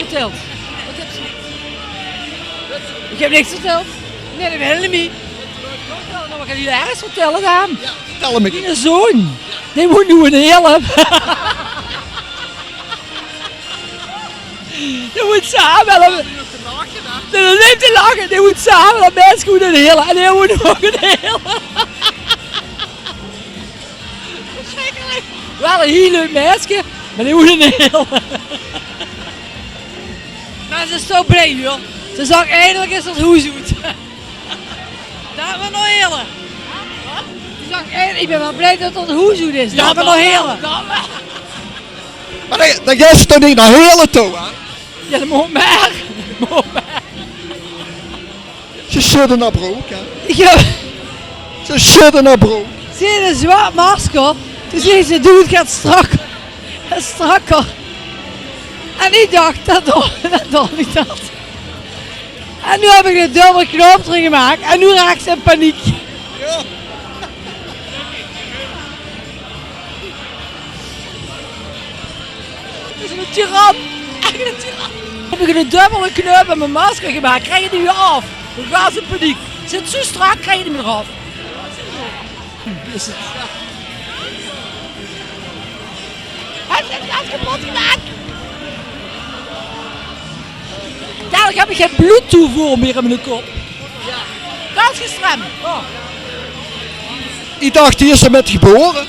verteld? Ik heb niks verteld. Nee, dat wil ik niet. Nou, wat gaan jullie ergens vertellen dan? Ja, vertel hem Die zoon, die moet nu een Heerle. Die moet samen. Die neemt te lachen, die moet samen dat meisje goed een Heerle. En die moet nog een Heerle. Verschrikkelijk. Wel een heel leuk meisje, maar die moet een Heerle. Maar ze is zo blij, joh. Ze zag eindelijk eens dat hoe zoet. Daar hebben we nog Heerle. Ik ben wel blij dat dat hoe zoet is. Daar hebben we nog Heerle. Maar dan gaat ze toch niet naar Heerle toe, hè? Ja, dat moet maar. Ze schudden naar broek, hè? Ja. Ze schudden naar broek. Zie je een zwart masker? Toen zei ze, doe het gaat strakker. En ik dacht, dat doe ik dat. En nu heb ik de dubbele knoop erin gemaakt en nu raakt ze in paniek. Ja. Het is een tiran. Echt een tiran. Heb ik een dubbele knoop in mijn masker gemaakt, krijg je die weer af. Dan gaat ze in paniek. Zit zo strak, krijg je die weer af. Is het? Hij heeft het kapot gemaakt. Dadelijk heb ik geen bloedtoevoer meer in mijn kop. Ja. Dat is gestremd. Oh. Ik dacht, hier is ze met geboren.